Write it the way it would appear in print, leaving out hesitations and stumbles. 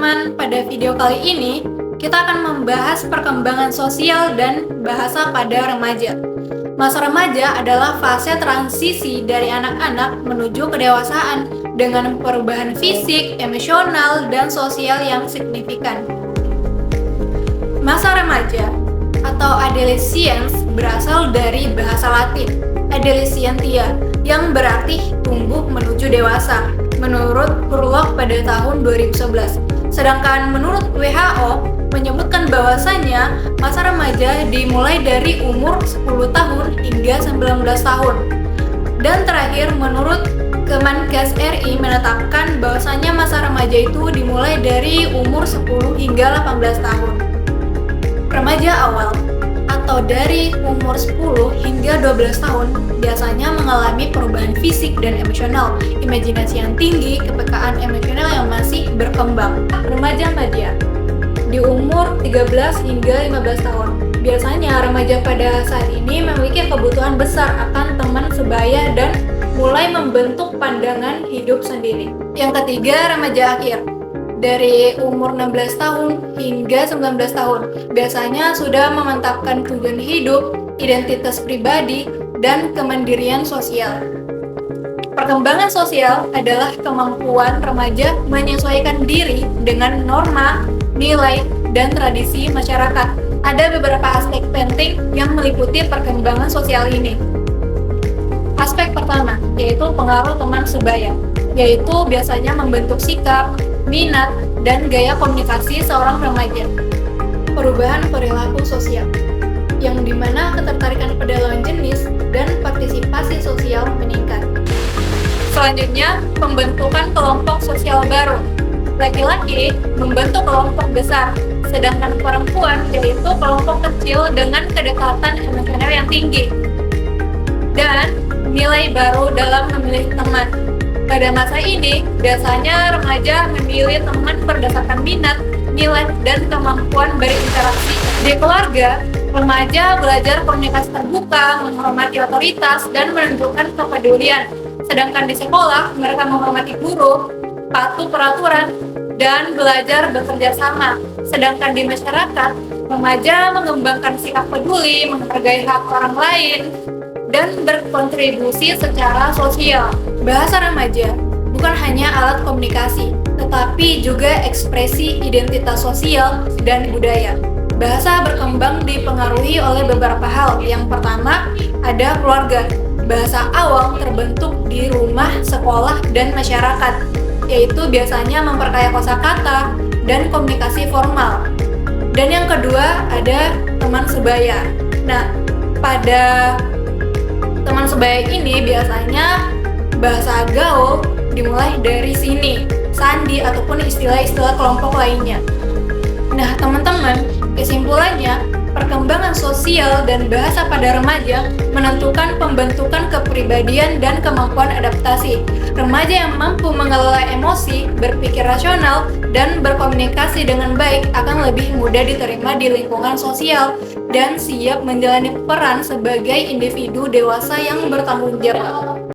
teman-teman, pada video kali ini kita akan membahas perkembangan sosial dan bahasa pada remaja. Masa remaja adalah fase transisi dari anak-anak menuju kedewasaan dengan perubahan fisik, emosional, dan sosial yang signifikan. Masa remaja atau adolescence berasal dari bahasa Latin adolescentia yang berarti tumbuh menuju dewasa menurut Prolog pada tahun 2011. Sedangkan menurut WHO menyebutkan bahwasanya masa remaja dimulai dari umur 10 tahun hingga 19 tahun. Dan terakhir menurut Kemenkes RI menetapkan bahwasanya masa remaja itu dimulai dari umur 10 hingga 18 tahun. Remaja awal atau dari umur 10 hingga 12 tahun biasanya mengalami perubahan fisik dan emosional, imajinasi yang tinggi, kepekaan emosional yang masih berkembang. Remaja-remaja di umur 13 hingga 15 tahun. Biasanya remaja pada saat ini memiliki kebutuhan besar akan teman sebaya dan mulai membentuk pandangan hidup sendiri. Yang ketiga, remaja akhir. Dari umur 16 tahun hingga 19 tahun, biasanya sudah memantapkan tujuan hidup, identitas pribadi, dan kemandirian sosial. Perkembangan sosial adalah kemampuan remaja menyesuaikan diri dengan norma, nilai, dan tradisi masyarakat. Ada beberapa aspek penting yang meliputi perkembangan sosial ini. Aspek pertama, yaitu pengaruh teman sebaya, yaitu biasanya membentuk sikap, minat, dan gaya komunikasi seorang remaja. Perubahan perilaku sosial, yang dimana ketertarikan pada lawan jenis dan partisipasi sosial meningkat. Selanjutnya, pembentukan kelompok sosial baru. Laki-laki membentuk kelompok besar, sedangkan perempuan yaitu kelompok kecil dengan kedekatan emosional yang tinggi. Dan nilai baru dalam memilih teman. Pada masa ini, biasanya remaja memilih teman berdasarkan minat, nilai, dan kemampuan berinteraksi. Di keluarga, remaja belajar komunikasi terbuka, menghormati otoritas, dan menunjukkan kepedulian. Sedangkan di sekolah, mereka menghormati guru, patuh peraturan, dan belajar bekerja sama. Sedangkan di masyarakat, remaja mengembangkan sikap peduli, menghargai hak orang lain, dan berkontribusi secara sosial. Bahasa remaja bukan hanya alat komunikasi, tetapi juga ekspresi identitas sosial dan budaya. Bahasa berkembang dipengaruhi oleh beberapa hal. Yang pertama, ada keluarga. Bahasa awam terbentuk di rumah, sekolah, dan masyarakat, yaitu biasanya memperkaya kosakata dan komunikasi formal. Dan yang kedua, ada teman sebaya. Nah, pada teman sebaya ini biasanya bahasa gaul dimulai dari sini, sandi ataupun istilah-istilah kelompok lainnya. Nah, teman-teman, kesimpulannya, perkembangan sosial dan bahasa pada remaja menentukan pembentukan kepribadian dan kemampuan adaptasi. Remaja yang mampu mengelola emosi, berpikir rasional, dan berkomunikasi dengan baik akan lebih mudah diterima di lingkungan sosial dan siap menjalani peran sebagai individu dewasa yang bertanggung jawab.